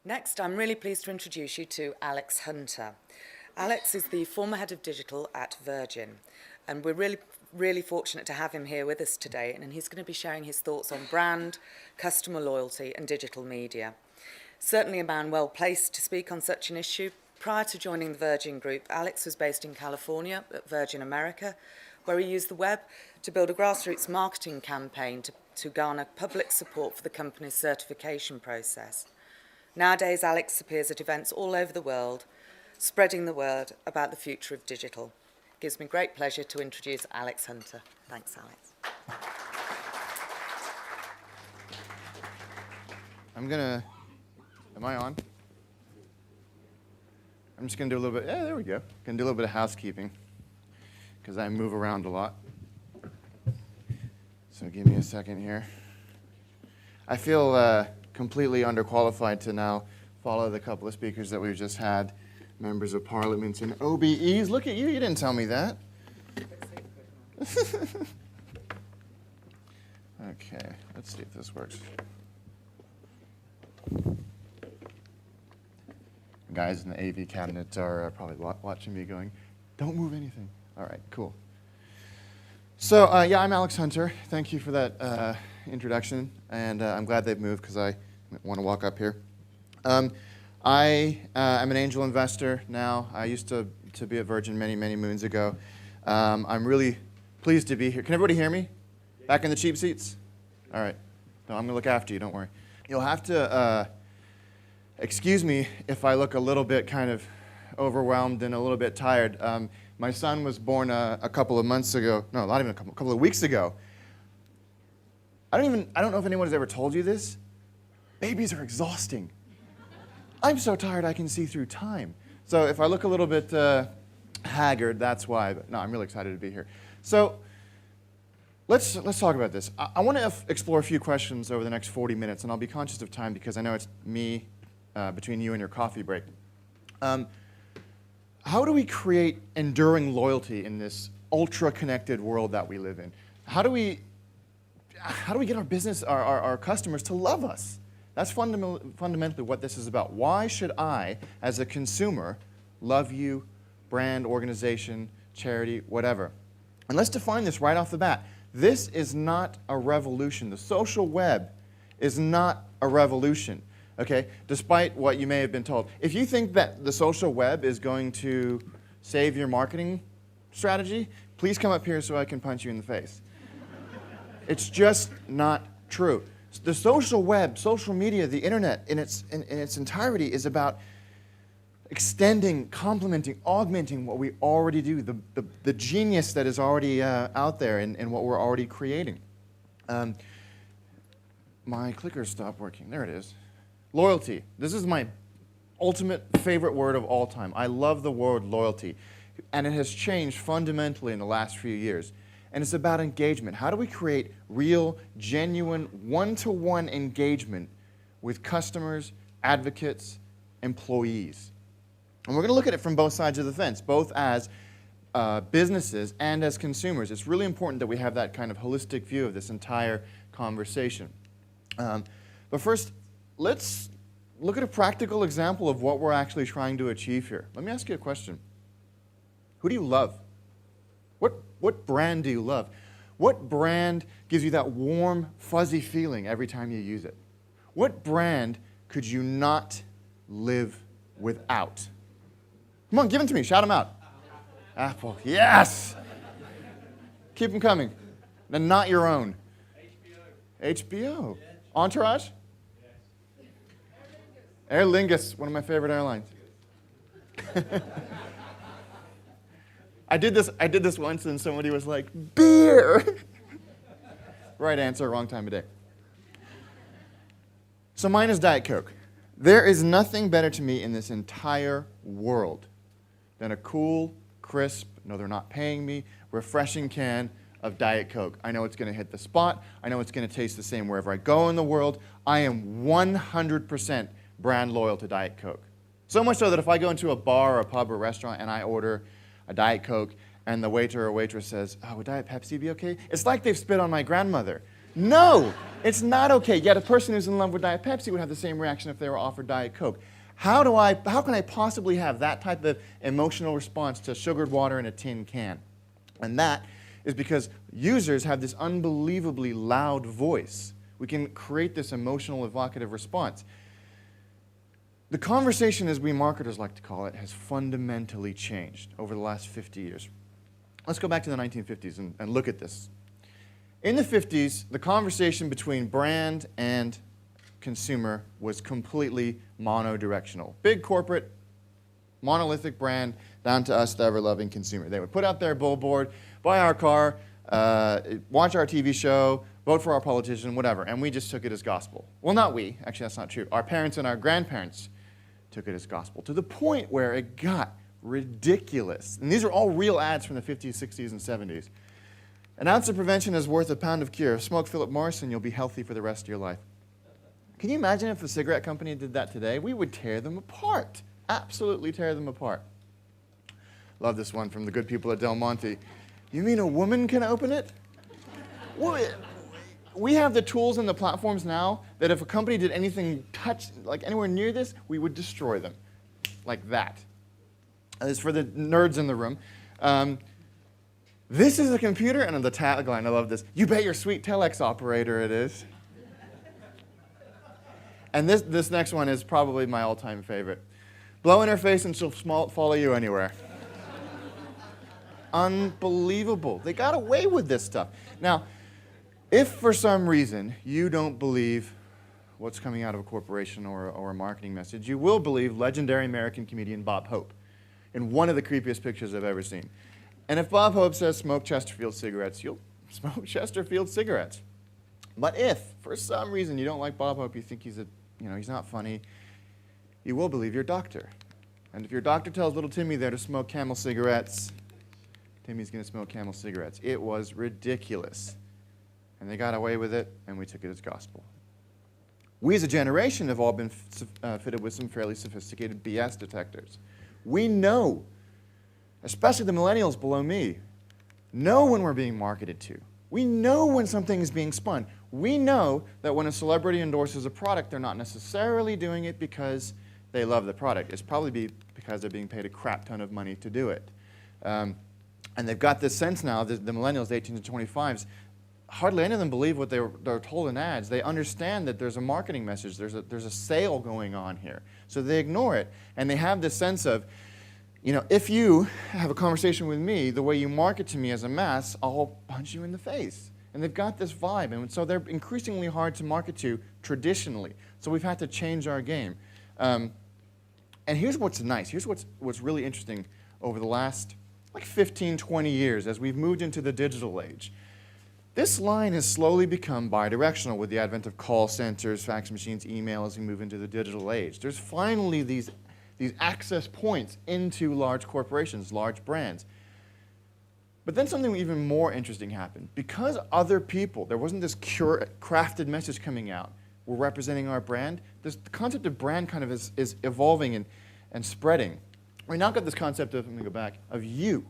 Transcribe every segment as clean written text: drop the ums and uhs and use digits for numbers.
Next, I'm really pleased to introduce you to Alex Hunter. Alex is the former head of digital at Virgin, and we're really fortunate to have him here with us today, and he's going to be sharing his thoughts on brand, customer loyalty, and digital media. Certainly a man well placed to speak on such an issue. Prior to joining the Virgin Group, Alex was based in California at Virgin America, where he used the web to build a grassroots marketing campaign to garner public support for the company's certification process. Nowadays, Alex appears at events all over the world, spreading the word about the future of digital. It gives me great pleasure to introduce Alex Hunter. Thanks, Alex. Am I on? I'm just going to do a little bit, there we go. Going to do a little bit of housekeeping because I move around a lot. So give me a second here. I feel completely underqualified to now follow the couple of speakers that we've just had, members of parliament and OBEs. Look at you, you didn't tell me that. Okay, let's see if this works. Guys in the AV cabinet are probably watching me going, don't move anything. All right, cool. So, yeah, I'm Alex Hunter. Thank you for that introduction, and I'm glad they've moved because I want to walk up here. I am an angel investor now. I used to be at Virgin many, many moons ago. I'm really pleased to be here. Can everybody hear me? Back in the cheap seats? All right. No, I'm going to look after you, don't worry. You'll have to excuse me if I look a little bit kind of overwhelmed and a little bit tired. My son was born a couple of months ago. No, not even a couple of weeks ago. I don't know if anyone has ever told you this. Babies are exhausting. I'm so tired I can see through time. So if I look a little bit haggard, that's why. But no, I'm really excited to be here. So let's talk about this. I want to explore a few questions over the next 40 minutes, and I'll be conscious of time because I know it's me between you and your coffee break. How do we create enduring loyalty in this ultra-connected world that we live in? How do we get our business, our customers to love us? That's fundamentally what this is about. Why should I, as a consumer, love you, brand, organization, charity, whatever? And let's define this right off the bat. This is not a revolution. The social web is not a revolution, okay? Despite what you may have been told. If you think that the social web is going to save your marketing strategy, please come up here so I can punch you in the face. It's just not true. The social web, social media, the internet in its entirety is about extending, complementing, augmenting what we already do, the genius that is already out there and what we're already creating. My clicker stopped working. There it is. Loyalty. This is my ultimate favorite word of all time. I love the word loyalty, and it has changed fundamentally in the last few years. And it's about engagement. How do we create real, genuine, one-to-one engagement with customers, advocates, employees? And we're going to look at it from both sides of the fence, both as businesses and as consumers. It's really important that we have that kind of holistic view of this entire conversation. But first, let's look at a practical example of what we're actually trying to achieve here. Let me ask you a question. Who do you love? What brand do you love? What brand gives you that warm, fuzzy feeling every time you use it? What brand could you not live without? Come on, give them to me. Shout them out. Apple. Yes! Keep them coming. And not your own. HBO. Entourage? Aer Lingus, one of my favorite airlines. I did this once and somebody was like, beer! Right answer, wrong time of day. So mine is Diet Coke. There is nothing better to me in this entire world than a cool, crisp, no they're not paying me, refreshing can of Diet Coke. I know it's going to hit the spot. I know it's going to taste the same wherever I go in the world. I am 100% brand loyal to Diet Coke. So much so that if I go into a bar or a pub or restaurant and I order a Diet Coke and the waiter or waitress says, oh, would Diet Pepsi be okay? It's like they've spit on my grandmother. No, it's not okay. Yet a person who's in love with Diet Pepsi would have the same reaction if they were offered Diet Coke. How can I possibly have that type of emotional response to sugared water in a tin can? And that is because users have this unbelievably loud voice. We can create this emotional evocative response. The conversation, as we marketers like to call it, has fundamentally changed over the last 50 years. Let's go back to the 1950s and look at this. In the 50s, the conversation between brand and consumer was completely mono-directional. Big corporate, monolithic brand, down to us, the ever-loving consumer. They would put out their billboard, buy our car, watch our TV show, vote for our politician, whatever, and we just took it as gospel. Well, not we. Actually, that's not true. Our parents and our grandparents took it as gospel, to the point where it got ridiculous. And these are all real ads from the 50s, 60s, and 70s. An ounce of prevention is worth a pound of cure. Smoke Philip Morris and you'll be healthy for the rest of your life. Can you imagine if a cigarette company did that today? We would tear them apart. Absolutely tear them apart. Love this one from the good people at Del Monte. You mean a woman can open it? We have the tools and the platforms now that if a company did anything like anywhere near this, we would destroy them. Like that. This is for the nerds in the room. This is a computer, and the tagline, I love this. You bet your sweet telex operator it is. And this next one is probably my all-time favorite. Blow in her face and she'll follow you anywhere. Unbelievable. They got away with this stuff. Now, if for some reason you don't believe what's coming out of a corporation or a marketing message, you will believe legendary American comedian Bob Hope in one of the creepiest pictures I've ever seen. And if Bob Hope says smoke Chesterfield cigarettes, you'll smoke Chesterfield cigarettes. But if, for some reason, you don't like Bob Hope, you think he's not funny, you will believe your doctor. And if your doctor tells little Timmy there to smoke Camel cigarettes, Timmy's going to smoke Camel cigarettes. It was ridiculous. And they got away with it, and we took it as gospel. We as a generation have all been fitted with some fairly sophisticated BS detectors. We know, especially the millennials below me, know when we're being marketed to. We know when something is being spun. We know that when a celebrity endorses a product, they're not necessarily doing it because they love the product. It's probably because they're being paid a crap ton of money to do it. And they've got this sense now, the millennials, 18 to 25s, hardly any of them believe what they're told in ads. They understand that there's a marketing message, there's a sale going on here. So they ignore it, and they have this sense of, if you have a conversation with me, the way you market to me as a mass, I'll punch you in the face. And they've got this vibe, and so they're increasingly hard to market to traditionally. So we've had to change our game. And here's what's nice. Here's what's really interesting over the last 15, 20 years as we've moved into the digital age. This line has slowly become bidirectional with the advent of call centers, fax machines, email as we move into the digital age. There's finally these access points into large corporations, large brands. But then something even more interesting happened. Because other people, there wasn't this crafted message coming out, were representing our brand, the concept of brand kind of is evolving and spreading. We now got this concept of, let me go back, of you.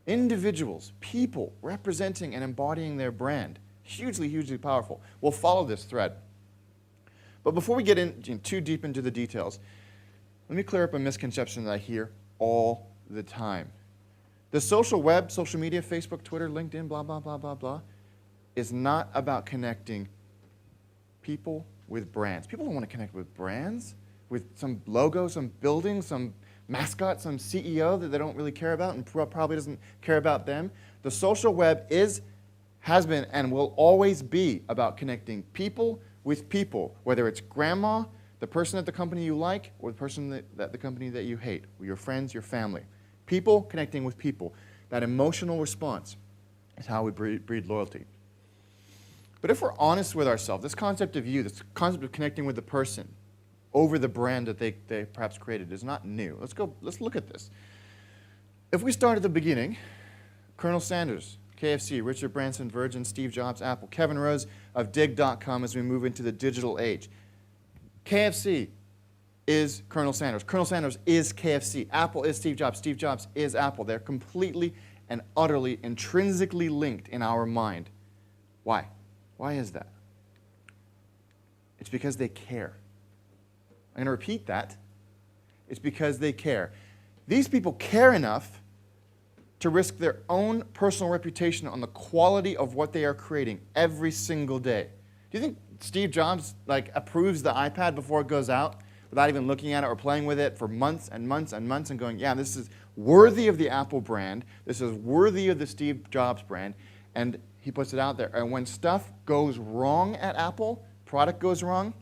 Individuals, people representing and embodying their brand. Hugely, hugely powerful. We'll follow this thread. But before we get in too deep into the details, let me clear up a misconception that I hear all the time. The social web, social media, Facebook, Twitter, LinkedIn, blah, blah, blah, blah, blah, is not about connecting people with brands. People don't want to connect with brands, with some logo, some building, some mascot, some CEO that they don't really care about and probably doesn't care about them. The social web has been, and will always be about connecting people with people, whether it's grandma, the person at the company you like, or the person at the company that you hate, or your friends, your family. People connecting with people. That emotional response is how we breed loyalty. But if we're honest with ourselves, this concept of you, this concept of connecting with the person over the brand that they perhaps created is not new. Let's look at this. If we start at the beginning, Colonel Sanders, KFC, Richard Branson, Virgin, Steve Jobs, Apple, Kevin Rose of Dig.com as we move into the digital age. KFC is Colonel Sanders. Colonel Sanders is KFC. Apple is Steve Jobs. Steve Jobs is Apple. They're completely and utterly intrinsically linked in our mind. Why? Why is that? It's because they care. I'm going to repeat that. It's because they care. These people care enough to risk their own personal reputation on the quality of what they are creating every single day. Do you think Steve Jobs approves the iPad before it goes out without even looking at it or playing with it for months and months and months and going, yeah, this is worthy of the Apple brand, this is worthy of the Steve Jobs brand, and he puts it out there. And when stuff goes wrong at Apple, product goes wrong,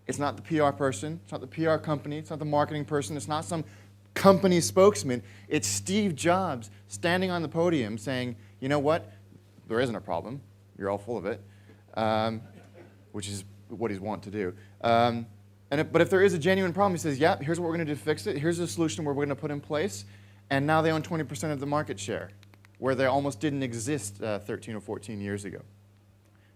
it's not the PR person, it's not the PR company, it's not the marketing person, it's not some company spokesman, it's Steve Jobs standing on the podium saying, you know what, there isn't a problem, you're all full of it, which is what he's wont to do. But if there is a genuine problem, he says, yeah, here's what we're going to do to fix it, here's a solution where we're going to put in place, and now they own 20% of the market share, where they almost didn't exist 13 or 14 years ago.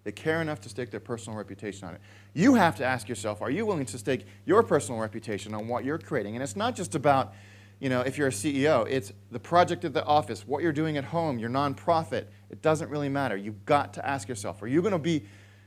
They care enough to stake their personal reputation on it. You have to ask yourself, are you willing to stake your personal reputation on what you're creating? And it's not just about, if you're a CEO, it's the project at the office, what you're doing at home, your nonprofit. It doesn't really matter. You've got to ask yourself, are you going to be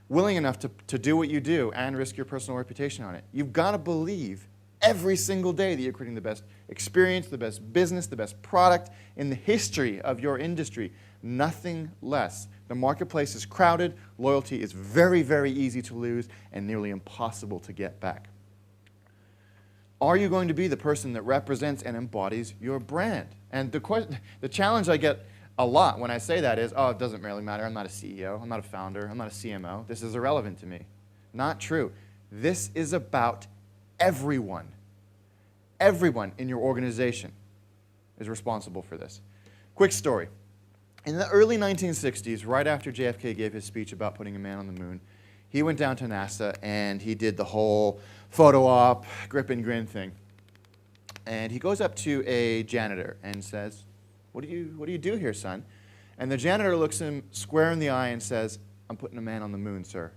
willing enough to do what you do and risk your personal reputation on it? You've got to believe every single day that you're creating the best experience, the best business, the best product in the history of your industry. Nothing less. The marketplace is crowded, loyalty is very, very easy to lose, and nearly impossible to get back. Are you going to be the person that represents and embodies your brand? And the challenge I get a lot when I say that is, oh, it doesn't really matter. I'm not a CEO. I'm not a founder. I'm not a CMO. This is irrelevant to me. Not true. This is about everyone. Everyone in your organization is responsible for this. Quick story. In the early 1960s, right after JFK gave his speech about putting a man on the moon, he went down to NASA and he did the whole photo op, grip and grin thing. And he goes up to a janitor and says, what do you do here, son? And the janitor looks him square in the eye and says, I'm putting a man on the moon, sir.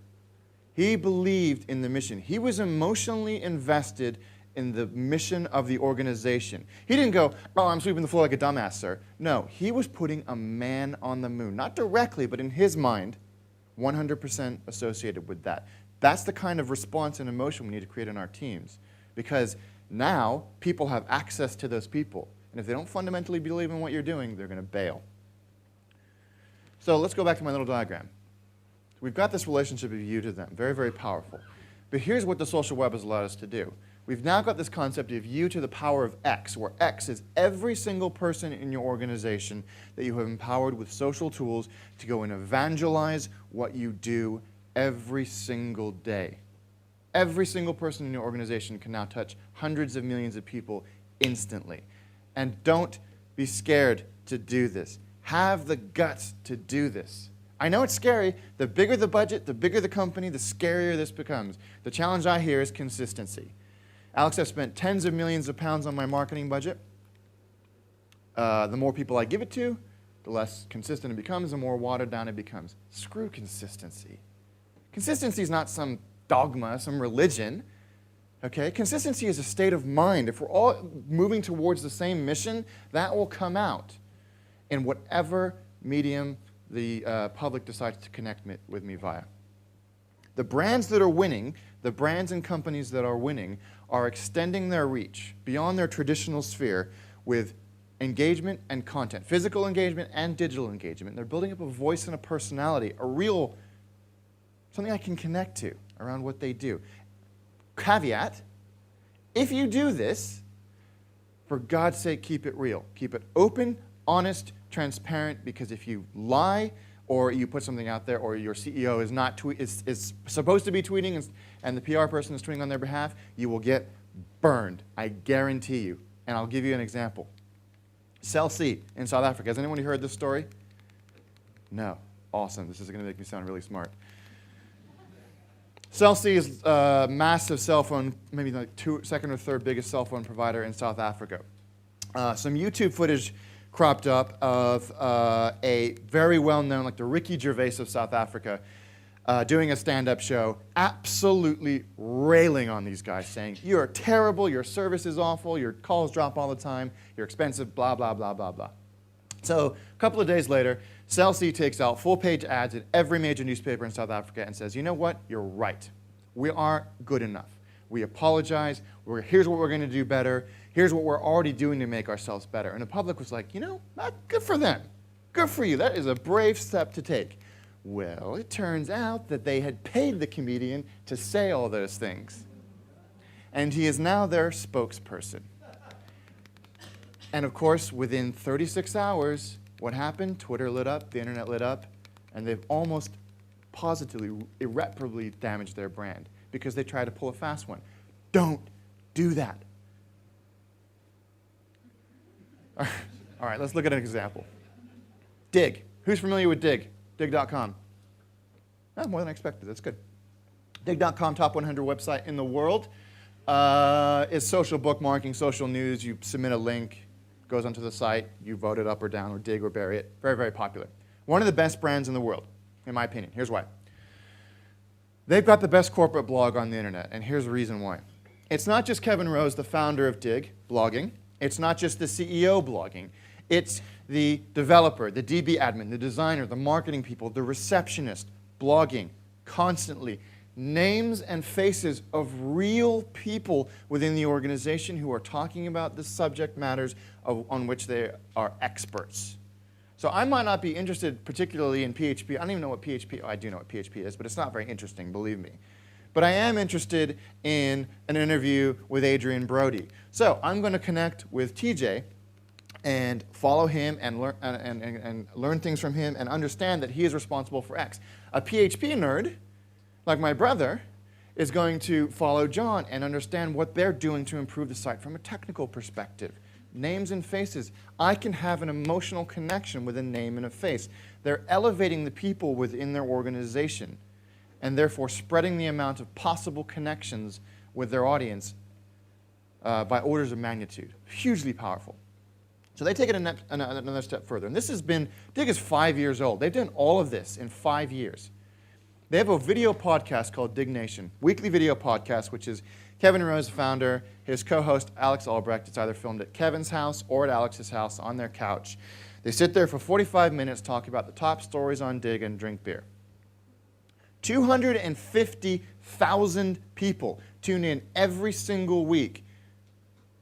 He believed in the mission. He was emotionally invested in the mission of the organization. He didn't go, oh, I'm sweeping the floor like a dumbass, sir. No, he was putting a man on the moon. Not directly, but in his mind, 100% associated with that. That's the kind of response and emotion we need to create in our teams. Because now, people have access to those people. And if they don't fundamentally believe in what you're doing, they're going to bail. So let's go back to my little diagram. We've got this relationship of you to them. Very, very powerful. But here's what the social web has allowed us to do. We've now got this concept of you to the power of X, where X is every single person in your organization that you have empowered with social tools to go and evangelize what you do every single day. Every single person in your organization can now touch hundreds of millions of people instantly. And don't be scared to do this. Have the guts to do this. I know it's scary. The bigger the budget, the bigger the company, the scarier this becomes. The challenge I hear is consistency. Alex, I've spent tens of millions of pounds on my marketing budget. The more people I give it to, the less consistent it becomes, the more watered down it becomes. Screw consistency. Consistency is not some dogma, some religion. Okay? Consistency is a state of mind. If we're all moving towards the same mission, that will come out in whatever medium the public decides to connect with me via. The brands that are winning, the brands and companies that are winning, are extending their reach beyond their traditional sphere with engagement and content, physical engagement and digital engagement. They're building up a voice and a personality, a real, something I can connect to around what they do. Caveat, if you do this, for God's sake, keep it real. Keep it open, honest, transparent, because if you lie or you put something out there or your CEO is supposed to be tweeting and the PR person is tweeting on their behalf, you will get burned. I guarantee you. And I'll give you an example. Cell C in South Africa. Has anyone heard this story? No. Awesome. This is going to make me sound really smart. Cell C is a massive cell phone, maybe like second or third biggest cell phone provider in South Africa. Some YouTube footage cropped up of a very well-known, like the Ricky Gervais of South Africa, doing a stand-up show, absolutely railing on these guys, saying, you're terrible, your service is awful, your calls drop all the time, you're expensive, blah, blah, blah, blah, blah. So a couple of days later, Cell C takes out full-page ads in every major newspaper in South Africa and says, you know what? You're right. We aren't good enough. We apologize. Here's what we're going to do better. Here's what we're already doing to make ourselves better. And the public was like, you know, good for them. Good for you. That is a brave step to take. Well, it turns out that they had paid the comedian to say all those things. And he is now their spokesperson. And of course, within 36 hours, what happened? Twitter lit up, the internet lit up, and they've almost positively, irreparably damaged their brand because they tried to pull a fast one. Don't do that. All right, let's look at an example. Dig. Who's familiar with Dig? Dig.com. Oh, more than I expected. That's good. Dig.com, top 100 website in the world. Is social bookmarking, social news. You submit a link, goes onto the site, you vote it up or down or dig or bury it. Very, very popular. One of the best brands in the world, in my opinion. Here's why. They've got the best corporate blog on the internet, and here's the reason why. It's not just Kevin Rose, the founder of Dig, blogging. It's not just the CEO blogging. It's the developer, the DB admin, the designer, the marketing people, the receptionist, blogging constantly. Names and faces of real people within the organization who are talking about the subject matters on which they are experts. So I might not be interested particularly in PHP. I don't even know what PHP, I do know what PHP is, but it's not very interesting, believe me. But I am interested in an interview with Adrian Brody. So I'm going to connect with TJ and follow him and learn things from him and understand that he is responsible for X. A PHP nerd, like my brother, is going to follow John and understand what they're doing to improve the site from a technical perspective. Names and faces. I can have an emotional connection with a name and a face. They're elevating the people within their organization and therefore spreading the amount of possible connections with their audience by orders of magnitude. Hugely powerful. So they take it another step further. And this has been, Dig is 5 years old. They've done all of this in 5 years. They have a video podcast called Dig Nation, weekly video podcast, which is Kevin Rose, founder, his co-host Alex Albrecht. It's either filmed at Kevin's house or at Alex's house on their couch. They sit there for 45 minutes talking about the top stories on Dig and drink beer. 250,000 people tune in every single week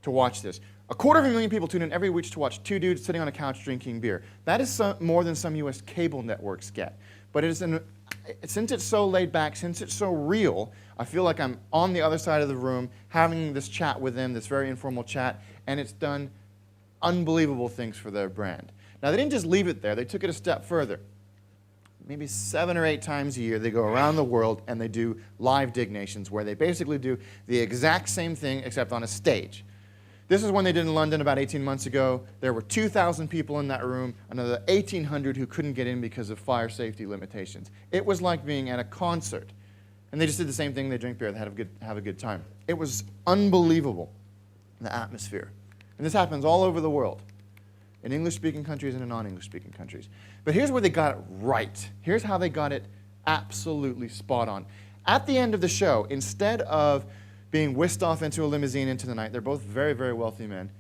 to watch this. 250,000 people tune in every week to watch two dudes sitting on a couch drinking beer. That is more than some U.S. cable networks get. But it is since it's so laid back, since it's so real, I feel like I'm on the other side of the room having this chat with them, this very informal chat, and it's done unbelievable things for their brand. Now, they didn't just leave it there. They took it a step further. Maybe 7 or 8 times a year, they go around the world and they do live Dig Nations, where they basically do the exact same thing except on a stage. This is one they did in London about 18 months ago. There were 2,000 people in that room, another 1,800 who couldn't get in because of fire safety limitations. It was like being at a concert. And they just did the same thing. They drink beer, they have a good time. It was unbelievable, the atmosphere. And this happens all over the world, in English-speaking countries and in non-English-speaking countries. But here's where they got it right. Here's how they got it absolutely spot on. At the end of the show, instead of being whisked off into a limousine into the night, they're both very, very wealthy men,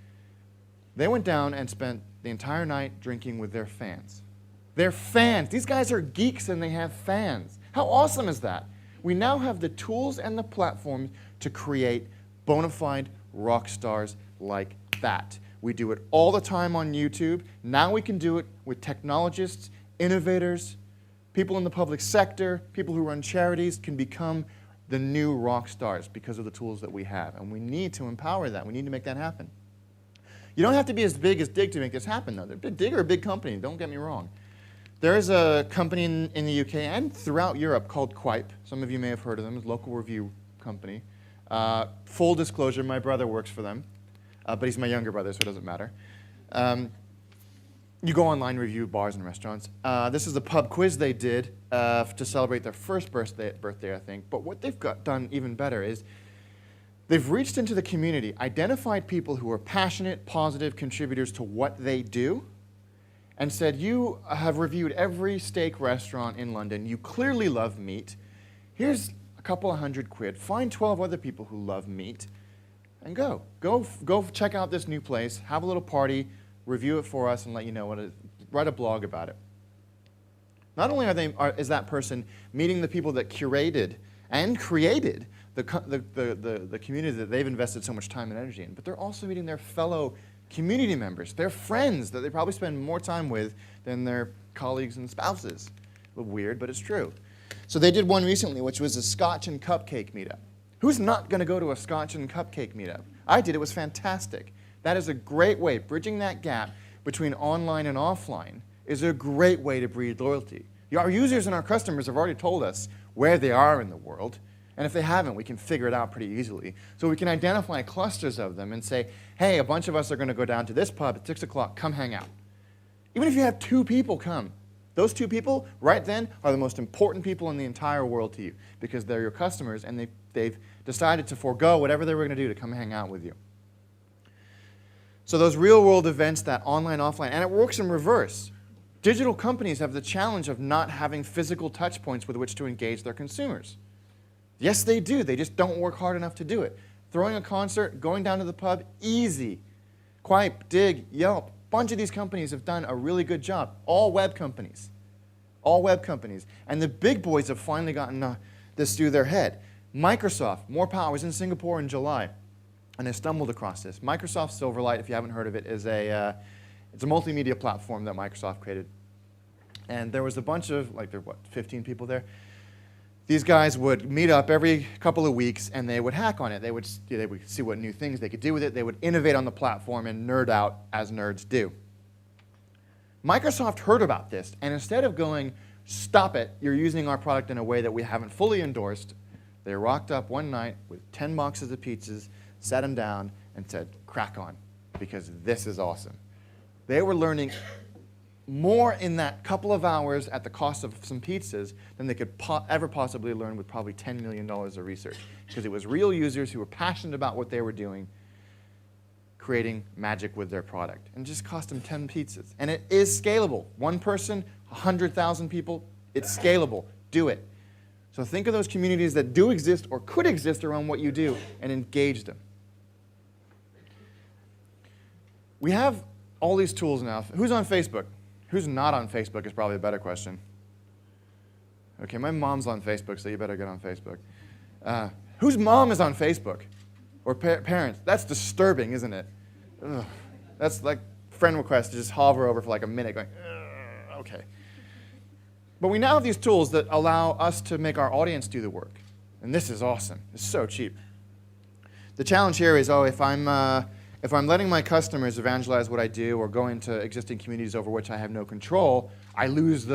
they went down and spent the entire night drinking with their fans. Their fans. These guys are geeks and they have fans. How awesome is that? We now have the tools and the platforms to create bona fide rock stars like that. We do it all the time on YouTube. Now we can do it with technologists, innovators, people in the public sector, people who run charities can become the new rock stars because of the tools that we have. And we need to empower that. We need to make that happen. You don't have to be as big as Dig to make this happen, though. Dig are a big company, don't get me wrong. There is a company in the UK and throughout Europe called Quip. Some of you may have heard of them. It's a local review company. Full disclosure, my brother works for them. But he's my younger brother, so it doesn't matter. You go online, review bars and restaurants. This is a pub quiz they did to celebrate their first birthday, I think. But what they've done even better is they've reached into the community, identified people who are passionate, positive contributors to what they do, and said, you have reviewed every steak restaurant in London. You clearly love meat. Here's a couple of £100. Find 12 other people who love meat. And go check out this new place, have a little party, review it for us, and let you know what it write a blog about it. Not only is that person meeting the people that curated and created the community that they've invested so much time and energy in, but they're also meeting their fellow community members, their friends that they probably spend more time with than their colleagues and spouses. A little weird, but it's true. So they did one recently, which was a Scotch and Cupcake meetup. Who's not going to go to a Scotch and Cupcake meetup? I did. It was fantastic. That is a great way. Bridging that gap between online and offline is a great way to breed loyalty. Our users and our customers have already told us where they are in the world, and if they haven't, we can figure it out pretty easily. So we can identify clusters of them and say, hey, a bunch of us are going to go down to this pub at 6 o'clock, come hang out. Even if you have 2 people come, those 2 people right then are the most important people in the entire world to you because they're your customers and they've decided to forego whatever they were going to do to come hang out with you. So those real-world events, that online, offline, and it works in reverse. Digital companies have the challenge of not having physical touch points with which to engage their consumers. Yes, they do. They just don't work hard enough to do it. Throwing a concert, going down to the pub, easy. Quip, Dig, Yelp, a bunch of these companies have done a really good job. All web companies. All web companies. And the big boys have finally gotten this through their head. Microsoft, more power. I was in Singapore in July, and I stumbled across this. Microsoft Silverlight, if you haven't heard of it, is it's a multimedia platform that Microsoft created. And there was a bunch of, like, there were, 15 people there? These guys would meet up every couple of weeks, and they would hack on it. They would see what new things they could do with it. They would innovate on the platform and nerd out, as nerds do. Microsoft heard about this, and instead of going, stop it, you're using our product in a way that we haven't fully endorsed, they rocked up one night with 10 boxes of pizzas, sat them down, and said, crack on, because this is awesome. They were learning more in that couple of hours at the cost of some pizzas than they could ever possibly learn with probably $10 million of research. Because it was real users who were passionate about what they were doing, creating magic with their product. And it just cost them 10 pizzas. And it is scalable. One person, 100,000 people, it's scalable. Do it. So think of those communities that do exist or could exist around what you do and engage them. We have all these tools now. Who's on Facebook? Who's not on Facebook is probably a better question. Okay, my mom's on Facebook, so you better get on Facebook. Whose mom is on Facebook? Or parents? That's disturbing, isn't it? Ugh. That's like friend requests to just hover over for like a minute going, okay. But we now have these tools that allow us to make our audience do the work. And this is awesome. It's so cheap. The challenge here is, if I'm letting my customers evangelize what I do or go into existing communities over which I have no control, I lose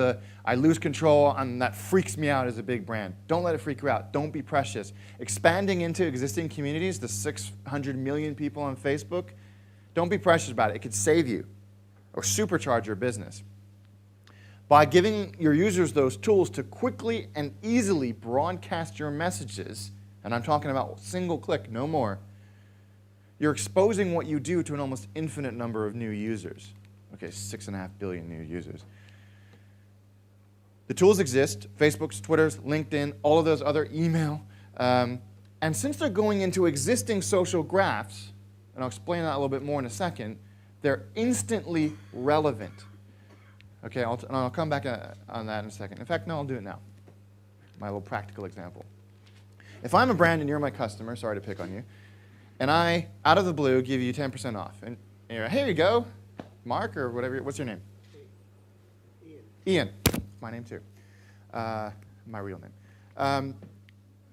control, and that freaks me out as a big brand. Don't let it freak you out. Don't be precious. Expanding into existing communities, the 600 million people on Facebook, don't be precious about it. It could save you or supercharge your business. By giving your users those tools to quickly and easily broadcast your messages, and I'm talking about single click, no more, you're exposing what you do to an almost infinite number of new users. Okay, 6.5 billion new users. The tools exist, Facebook's, Twitter's, LinkedIn, all of those other email. And since they're going into existing social graphs, and I'll explain that a little bit more in a second, they're instantly relevant. Okay, I'll come back on that in a second. In fact, no, I'll do it now. My little practical example. If I'm a brand and you're my customer, sorry to pick on you, and I, out of the blue, give you 10% off. And you're, here you go, Mark, or whatever, what's your name? Ian. My name too. My real name. And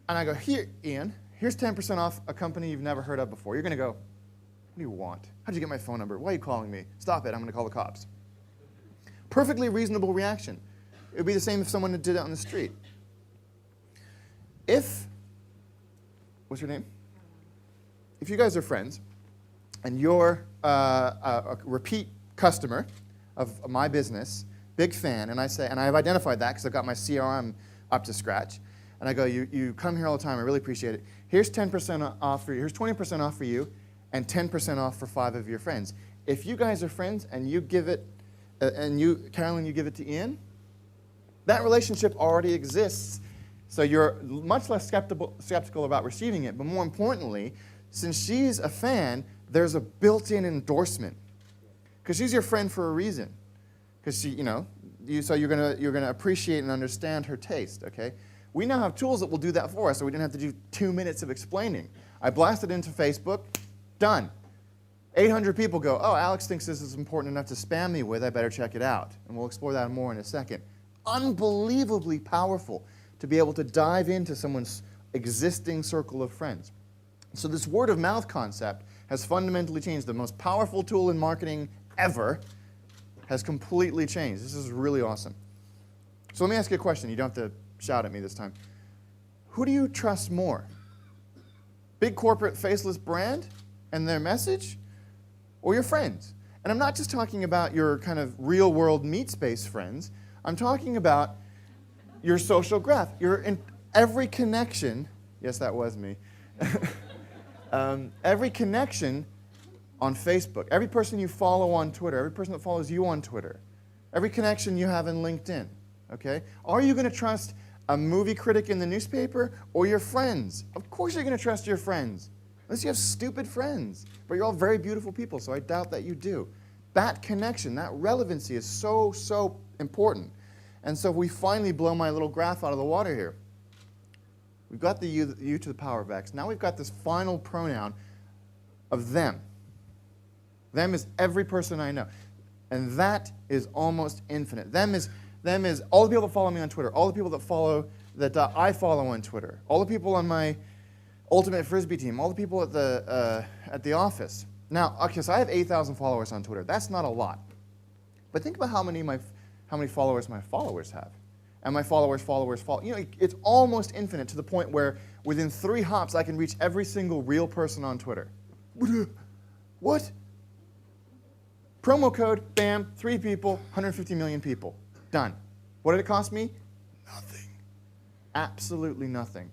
I go, here, Ian, here's 10% off a company you've never heard of before. You're going to go, what do you want? How'd you get my phone number? Why are you calling me? Stop it, I'm going to call the cops. Perfectly reasonable reaction. It would be the same if someone did it on the street. What's your name? If you guys are friends, and you're a repeat customer of my business, big fan, and I've identified that because I've got my CRM up to scratch, and I go, you come here all the time, I really appreciate it. Here's 10% off for you, here's 20% off for you, and 10% off for 5 of your friends. If you guys are friends and you give it, Carolyn, you give it to Ian, that relationship already exists. So you're much less skeptical about receiving it, but more importantly, since she's a fan, there's a built-in endorsement. Because she's your friend for a reason. because so you're gonna appreciate and understand her taste. Okay, we now have tools that will do that for us, so we didn't have to do 2 minutes of explaining. I blasted into Facebook, done. 800 people go, oh, Alex thinks this is important enough to spam me with, I better check it out. And we'll explore that more in a second. Unbelievably powerful to be able to dive into someone's existing circle of friends. So this word of mouth concept has fundamentally changed. The most powerful tool in marketing ever has completely changed. This is really awesome. So let me ask you a question. You don't have to shout at me this time. Who do you trust more? Big corporate faceless brand and their message, or your friends? And I'm not just talking about your kind of real world meat space friends. I'm talking about your social graph. Every connection, yes, that was me. Every connection on Facebook, every person you follow on Twitter, every person that follows you on Twitter, every connection you have in LinkedIn, okay? Are you going to trust a movie critic in the newspaper or your friends? Of course you're going to trust your friends, unless you have stupid friends. But you're all very beautiful people, so I doubt that you do. That connection, that relevancy is so, so important. And so we finally blow my little graph out of the water here. We've got the U to the power of X. Now we've got this final pronoun of them. Them is every person I know. And that is almost infinite. Them is all the people that follow me on Twitter, all the people that I follow on Twitter, all the people on my Ultimate Frisbee team, all the people at the office. Now, okay, so I have 8,000 followers on Twitter. That's not a lot. But think about how many followers my followers have. And my followers follow. It's almost infinite to the point where within 3 hops I can reach every single real person on Twitter. What? Promo code, bam, 3 people, 150 million people. Done. What did it cost me? Nothing. Absolutely nothing.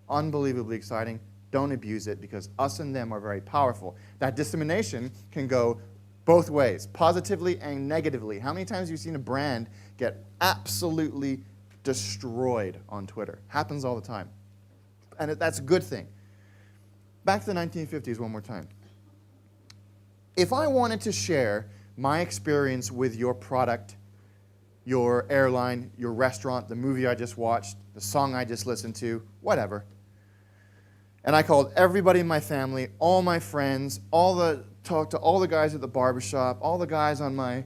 Unbelievably exciting. Don't abuse it, because us and them are very powerful. That dissemination can go both ways, positively and negatively. How many times have you seen a brand get absolutely destroyed on Twitter? Happens all the time. And that's a good thing. Back to the 1950s one more time. If I wanted to share my experience with your product, your airline, your restaurant, the movie I just watched, the song I just listened to, whatever, and I called everybody in my family, all my friends, talked to all the guys at the barbershop, all the guys on my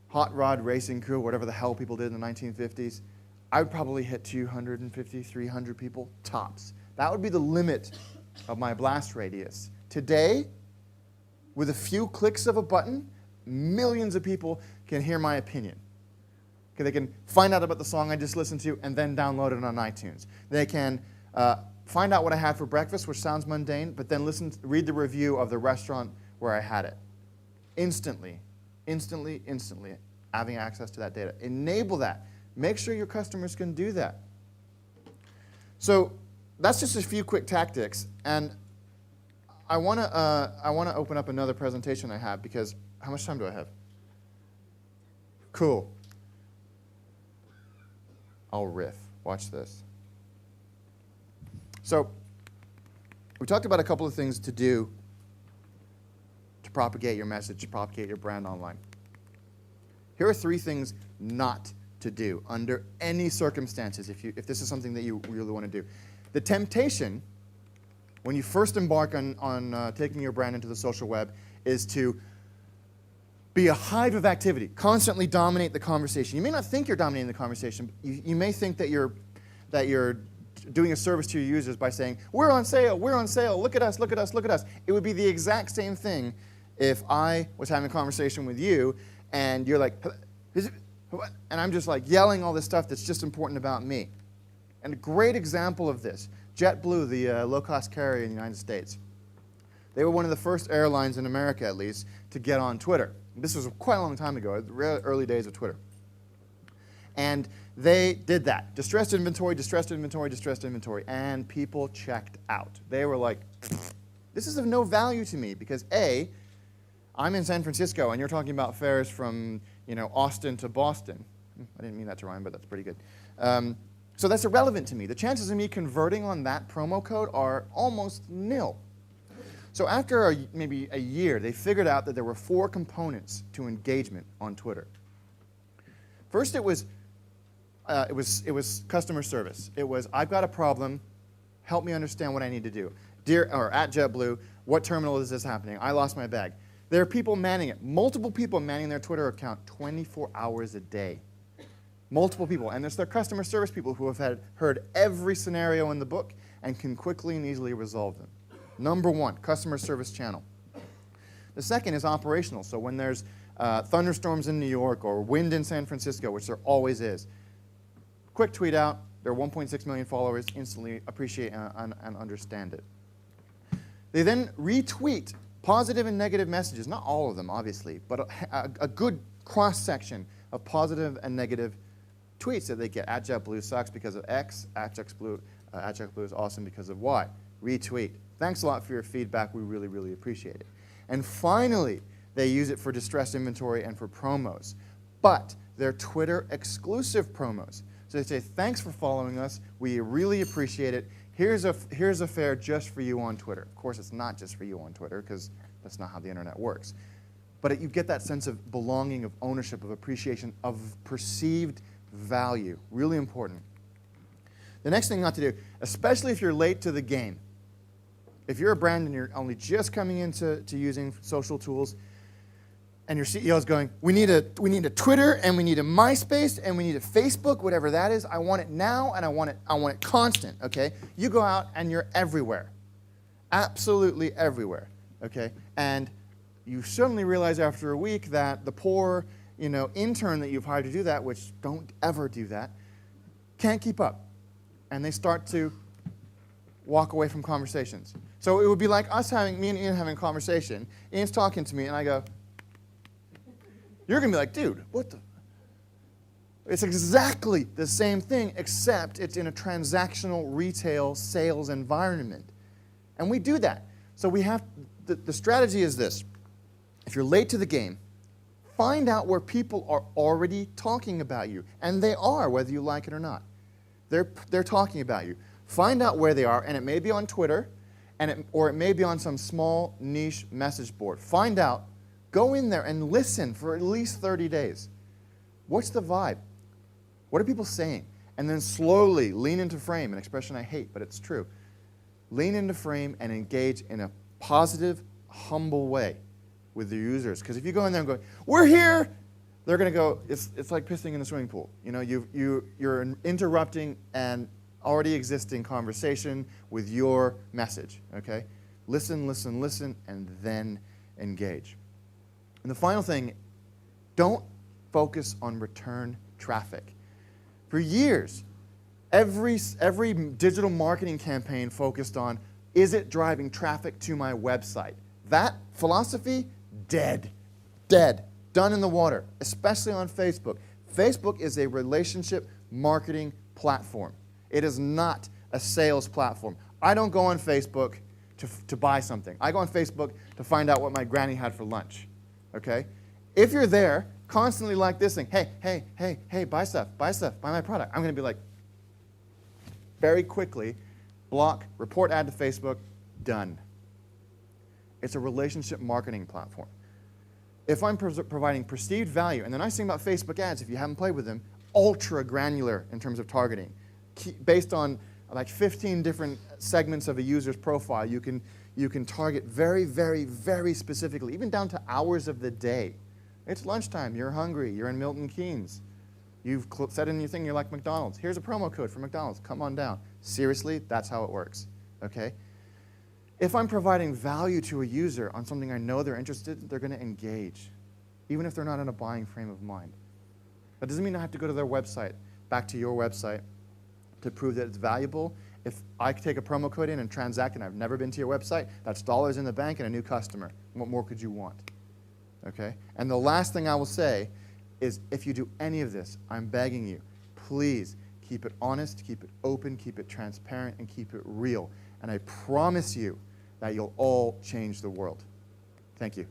hot rod racing crew, whatever the hell people did in the 1950s, I would probably hit 250, 300 people, tops. That would be the limit of my blast radius. Today, with a few clicks of a button, millions of people can hear my opinion. Okay, they can find out about the song I just listened to and then download it on iTunes. They can find out what I had for breakfast, which sounds mundane, but then read the review of the restaurant where I had it. Instantly, having access to that data. Enable that. Make sure your customers can do that. So that's just a few quick tactics, and I want to open up another presentation I have, because how much time do I have? Cool. I'll riff. Watch this. So we talked about a couple of things to do to propagate your message, to propagate your brand online. Here are 3 things not to do under any circumstances if this is something that you really want to do. The temptation, when you first embark on taking your brand into the social web, is to be a hive of activity, constantly dominate the conversation. You may not think you're dominating the conversation, but you may think that you're doing a service to your users by saying, we're on sale, look at us, look at us, look at us. It would be the exact same thing if I was having a conversation with you and you're like, and I'm just like yelling all this stuff that's just important about me. And a great example of this, JetBlue, the low-cost carrier in the United States. They were one of the first airlines in America, at least, to get on Twitter. This was quite a long time ago, the early days of Twitter. And they did that. Distressed inventory, distressed inventory, distressed inventory. And people checked out. They were like, this is of no value to me, because A, I'm in San Francisco and you're talking about fares from Austin to Boston. I didn't mean that to rhyme, but that's pretty good. So that's irrelevant to me. The chances of me converting on that promo code are almost nil. So after maybe a year, they figured out that there were 4 components to engagement on Twitter. First, it was customer service. It was, I've got a problem. Help me understand what I need to do. Dear, or at JetBlue, what terminal is this happening? I lost my bag. There are people manning it. Multiple people manning their Twitter account 24 hours a day. Multiple people. And there's their customer service people who have heard every scenario in the book and can quickly and easily resolve them. Number one, customer service channel. The second is operational. So when there's thunderstorms in New York or wind in San Francisco, which there always is, quick tweet out. There are 1.6 million followers, instantly appreciate and understand it. They then retweet positive and negative messages, not all of them, obviously, but a good cross-section of positive and negative tweets that they get. At JetBlue sucks because of X, at JetBlue is awesome because of Y. Retweet. Thanks a lot for your feedback. We really, really appreciate it. And finally, they use it for distress inventory and for promos. But they're Twitter exclusive promos. So they say, thanks for following us. We really appreciate it. Here's a fare just for you on Twitter. Of course, it's not just for you on Twitter, because that's not how the internet works. But you get that sense of belonging, of ownership, of appreciation, of perceived value. Really important. The next thing not to do, especially if you're late to the game, if you're a brand and you're only just coming into using social tools, and your CEO is going, we need a Twitter, and we need a MySpace, and we need a Facebook, whatever that is. I want it now, and I want it constant. Okay? You go out and you're everywhere, absolutely everywhere. Okay? And you suddenly realize after a week that the poor, intern that you've hired to do that, which don't ever do that, can't keep up, and they start to walk away from conversations. So it would be like me and Ian having a conversation. Ian's talking to me, and I go, you're going to be like, dude, what the? It's exactly the same thing, except it's in a transactional retail sales environment. And we do that. So we have, the strategy is this. If you're late to the game, find out where people are already talking about you. And they are, whether you like it or not. They're talking about you. Find out where they are, and it may be on Twitter, or it may be on some small niche message board. Find out. Go in there and listen for at least 30 days. What's the vibe? What are people saying? And then slowly lean into frame, an expression I hate, but it's true. Lean into frame and engage in a positive, humble way with the users. Because if you go in there and go, we're here, they're going to go, it's like pissing in a swimming pool. You're interrupting an already existing conversation with your message. Okay? Listen, listen, listen, and then engage. And the final thing, don't focus on return traffic. For years, every digital marketing campaign focused on, is it driving traffic to my website? That philosophy, dead. Dead. Done in the water, especially on Facebook. Facebook is a relationship marketing platform. It is not a sales platform. I don't go on Facebook to buy something. I go on Facebook to find out what my granny had for lunch. Okay? If you're there, constantly like this thing, hey, buy stuff, buy my product. I'm going to be like, very quickly, block, report ad to Facebook, done. It's a relationship marketing platform. If I'm providing perceived value, and the nice thing about Facebook ads, if you haven't played with them, ultra granular in terms of targeting. Based on like 15 different segments of a user's profile, you can target very, very, very specifically, even down to hours of the day. It's lunchtime, you're hungry, you're in Milton Keynes. You've said in your thing you like McDonald's. Here's a promo code for McDonald's, come on down. Seriously, that's how it works, okay? If I'm providing value to a user on something I know they're interested in, they're going to engage, even if they're not in a buying frame of mind. That doesn't mean I have to go to their website, back to your website, to prove that it's valuable. If I take a promo code in and transact and I've never been to your website, that's dollars in the bank and a new customer. What more could you want? Okay? And the last thing I will say is if you do any of this, I'm begging you, please keep it honest, keep it open, keep it transparent, and keep it real. And I promise you that you'll all change the world. Thank you.